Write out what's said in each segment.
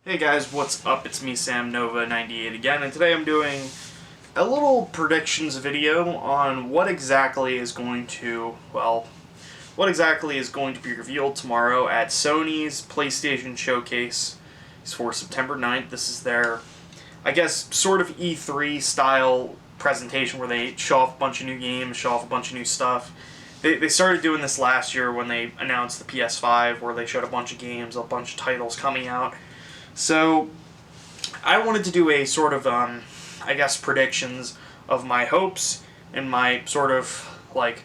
Hey guys, what's up? It's me, Sam Nova 98 again, and today I'm doing a little predictions video on what exactly is going to be revealed tomorrow at Sony's PlayStation Showcase. It's for September 9th. This is their, I guess, sort of E3 style presentation where they show off a bunch of new games, show off a bunch of new stuff. They started doing this last year when they announced the PS5, where they showed a bunch of games, a bunch of titles coming out. So, I wanted to do a sort of, I guess, predictions of my hopes and my sort of, like,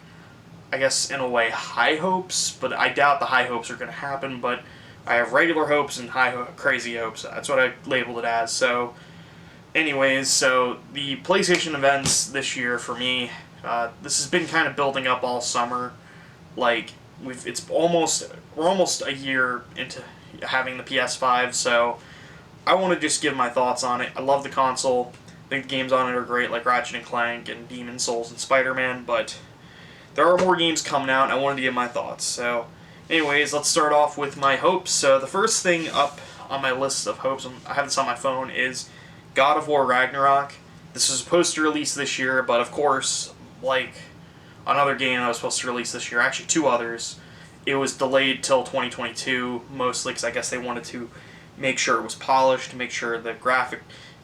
I guess, in a way, high hopes, but I doubt the high hopes are going to happen, but I have regular hopes and crazy hopes. That's what I labeled it as. So, anyways, so the PlayStation events this year for me, this has been kind of building up all summer. Like, we're almost a year into having the PS5, so I want to just give my thoughts on it. I love the console. I think the games on it are great, like Ratchet and Clank and Demon's Souls and Spider-Man, but there are more games coming out, and I wanted to give my thoughts. So, anyways, let's start off with my hopes. So, the first thing up on my list of hopes, I have this on my phone, is God of War Ragnarok. This was supposed to release this year, but of course, like another game that was supposed to release this year, actually two others, it was delayed till 2022, mostly because I guess they wanted to make sure it was polished, make sure the graphic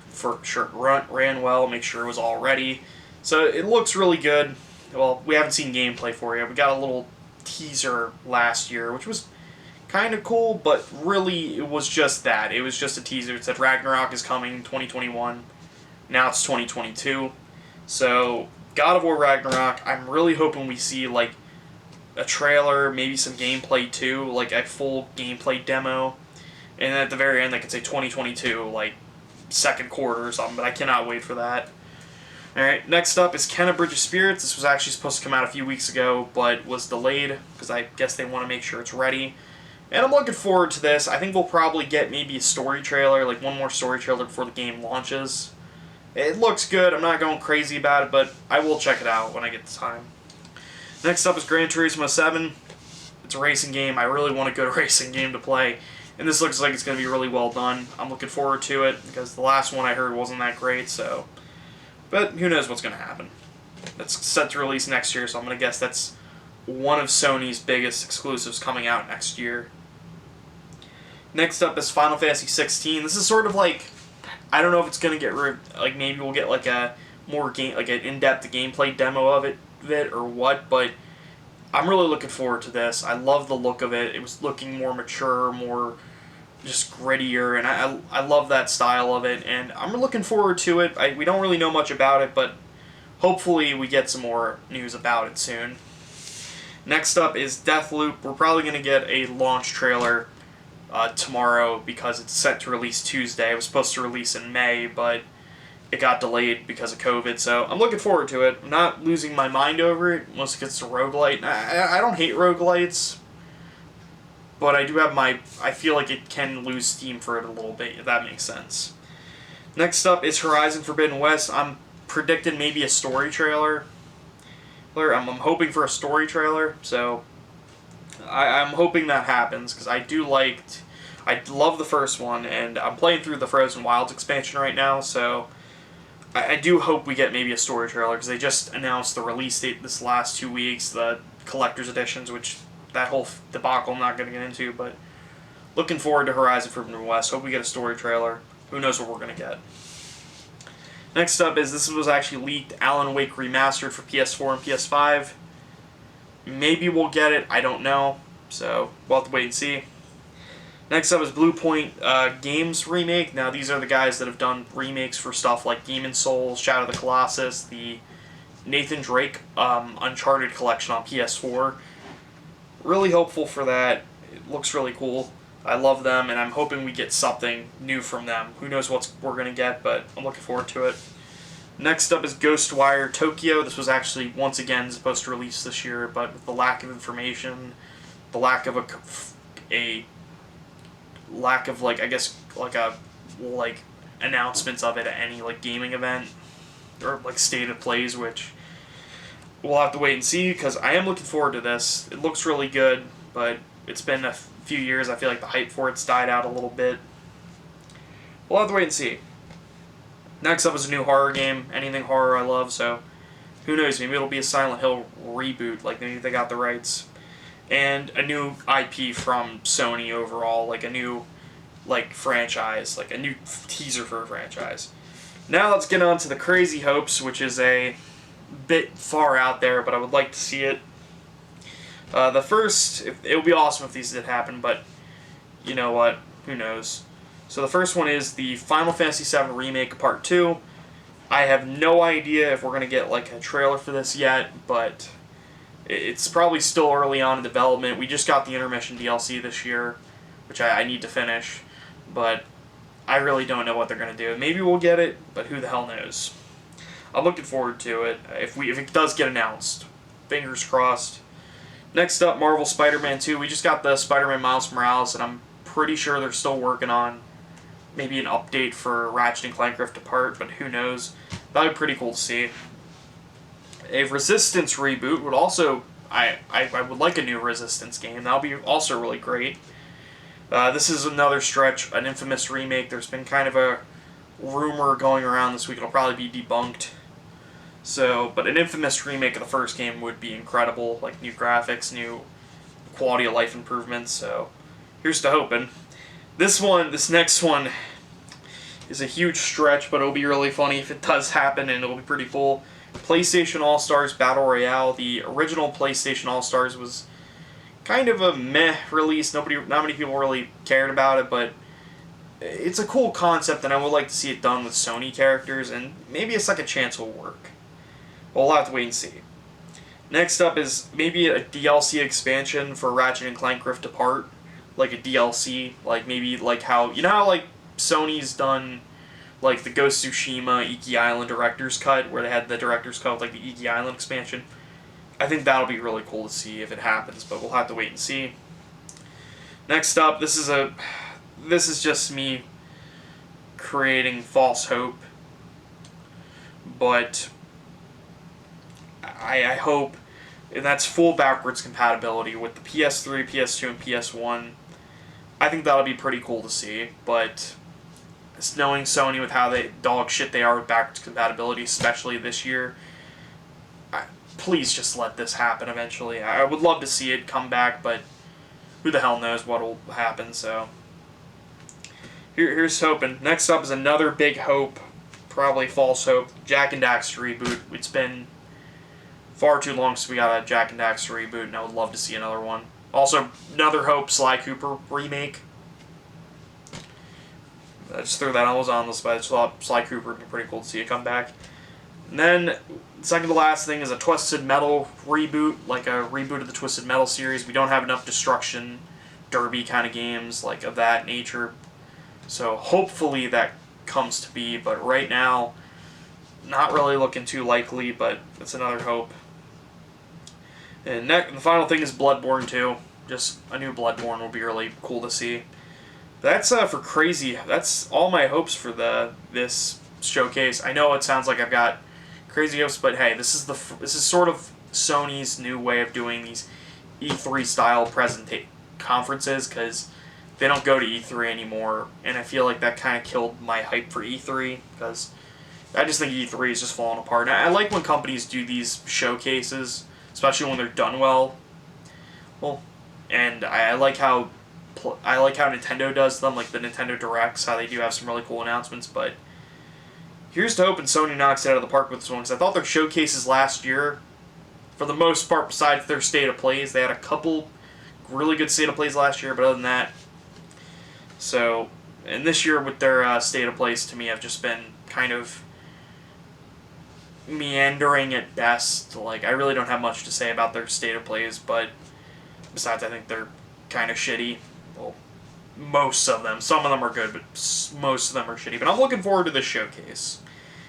for sure ran well, make sure it was all ready. So it looks really good. Well, we haven't seen gameplay for it. We got a little teaser last year, which was kind of cool, but really it was just that. It was just a teaser. It said Ragnarok is coming 2021. Now it's 2022. So God of War Ragnarok, I'm really hoping we see like a trailer, maybe some gameplay too, like a full gameplay demo. And then at the very end, they could say 2022, like second quarter or something, but I cannot wait for that. Alright, next up is Kenna Bridge of Spirits. This was actually supposed to come out a few weeks ago, but was delayed because I guess they want to make sure it's ready. And I'm looking forward to this. I think we'll probably get maybe a story trailer, like one more story trailer before the game launches. It looks good. I'm not going crazy about it, but I will check it out when I get the time. Next up is Gran Turismo 7. It's a racing game. I really want a good racing game to play, and this looks like it's going to be really well done. I'm looking forward to it, because the last one I heard wasn't that great, so... But who knows what's going to happen. It's set to release next year, so I'm going to guess that's one of Sony's biggest exclusives coming out next year. Next up is Final Fantasy 16. This is sort of like... I don't know if it's going to get... like, maybe we'll get like a more an in-depth gameplay demo of it or what, but I'm really looking forward to this. I love the look of it. It was looking more mature, more just grittier, and I love that style of it, and I'm looking forward to it. We don't really know much about it, but hopefully we get some more news about it soon. Next up is Deathloop. We're probably going to get a launch trailer tomorrow because it's set to release Tuesday. It was supposed to release in May, but it got delayed because of COVID, so I'm looking forward to it. I'm not losing my mind over it, mostly because it's a roguelite. I don't hate roguelites, but I do have I feel like it can lose steam for it a little bit, if that makes sense. Next up is Horizon Forbidden West. I'm predicting maybe a story trailer. I'm hoping for a story trailer, so I'm hoping that happens, because I love the first one, and I'm playing through the Frozen Wilds expansion right now, so I do hope we get maybe a story trailer, because they just announced the release date this last 2 weeks, the collector's editions, which that whole debacle I'm not going to get into, but looking forward to Horizon Forbidden West. Hope we get a story trailer. Who knows what we're going to get. Next up is, this was actually leaked, Alan Wake Remastered for PS4 and PS5. Maybe we'll get it, I don't know, so we'll have to wait and see. Next up is Blue Point Games Remake. Now, these are the guys that have done remakes for stuff like Demon's Souls, Shadow of the Colossus, the Nathan Drake Uncharted collection on PS4. Really hopeful for that. It looks really cool. I love them, and I'm hoping we get something new from them. Who knows what we're going to get, but I'm looking forward to it. Next up is Ghostwire Tokyo. This was actually, once again, supposed to release this year, but with the lack of information, the lack of announcements of it at any gaming event or state of plays, which we'll have to wait and see, because I am looking forward to this. It looks really good, but it's been a few years. I feel like the hype for it's died out a little bit. we'll have to wait and see. Next up is a new horror game. Anything horror I love, so who knows, maybe it'll be a Silent Hill reboot, like maybe they got the rights. And a new IP from Sony overall, like a new franchise, like a new teaser for a franchise. Now let's get on to the Crazy Hopes, which is a bit far out there, but I would like to see it. The first, it would be awesome if these did happen, but you know what, who knows. So the first one is the Final Fantasy VII Remake Part 2. I have no idea if we're going to get like a trailer for this yet, but it's probably still early on in development. We just got the intermission DLC this year, which I need to finish, but I really don't know what they're going to do. Maybe we'll get it, but who the hell knows. I'm looking forward to it if it does get announced. Fingers crossed. Next up, Marvel Spider-Man 2. We just got the Spider-Man Miles Morales, and I'm pretty sure they're still working on maybe an update for Ratchet & Clank Rift Apart, but who knows. That would be pretty cool to see. A Resistance reboot would also... I would like a new Resistance game. That would be also really great. This is another stretch, an Infamous remake. There's been kind of a rumor going around this week. It'll probably be debunked. So, but an Infamous remake of the first game would be incredible. Like new graphics, new quality of life improvements. So, here's to hoping. This next one is a huge stretch, but it'll be really funny if it does happen, and it'll be pretty cool. PlayStation All-Stars Battle Royale. The original PlayStation All-Stars was kind of a meh release. Not many people really cared about it, but it's a cool concept, and I would like to see it done with Sony characters, and maybe a second chance will work. We'll have to wait and see. Next up is maybe a DLC expansion for Ratchet & Clank Rift Apart. Like a DLC, like maybe like how, you know how like Sony's done like the Ghost of Tsushima Iki Island Director's Cut, where they had the Director's Cut with like the Iki Island expansion. I think that'll be really cool to see if it happens, but we'll have to wait and see. Next up, this is just me creating false hope, but I hope, and that's full backwards compatibility with the PS3, PS2, and PS1. I think that'll be pretty cool to see, but knowing Sony with how they dog shit they are with backwards compatibility, especially this year, please just let this happen eventually. I would love to see it come back, but who the hell knows what will happen, so here's hoping. Next up is another big hope, probably false hope, Jak and Daxter reboot. It's been far too long since we got a Jak and Daxter reboot, and I would love to see another one. Also, another hope, Sly Cooper remake. I just threw that on this, but I just thought Sly Cooper would be pretty cool to see it come back. And then, second to last thing is a Twisted Metal reboot, like a reboot of the Twisted Metal series. We don't have enough Destruction Derby kind of games, like of that nature. So hopefully that comes to be, but right now, not really looking too likely, but it's another hope. And the final thing is Bloodborne 2. Just a new Bloodborne will be really cool to see. That's for crazy. That's all my hopes for this showcase. I know it sounds like I've got crazy hopes, but hey, this is sort of Sony's new way of doing these E3 style conferences, because they don't go to E3 anymore, and I feel like that kind of killed my hype for E3, because I just think E3 is just falling apart. And I like when companies do these showcases, especially when they're done well. And I like how Nintendo does them, like the Nintendo Directs, how they do have some really cool announcements. But here's to hoping Sony knocks it out of the park with this one, because I thought their showcases last year, for the most part, besides their state of plays, they had a couple really good state of plays last year, but other than that, so, and this year with their state of plays, to me, have just been kind of meandering at best. Like, I really don't have much to say about their state of plays, but besides, I think they're kind of shitty. Well, most of them. Some of them are good, but most of them are shitty. But I'm looking forward to this showcase.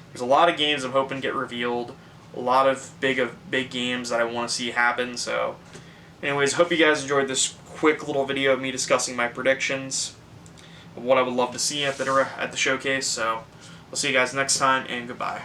There's a lot of games I'm hoping get revealed. A lot of big games that I want to see happen. So, anyways, hope you guys enjoyed this quick little video of me discussing my predictions of what I would love to see at the showcase. So, we'll see you guys next time, and goodbye.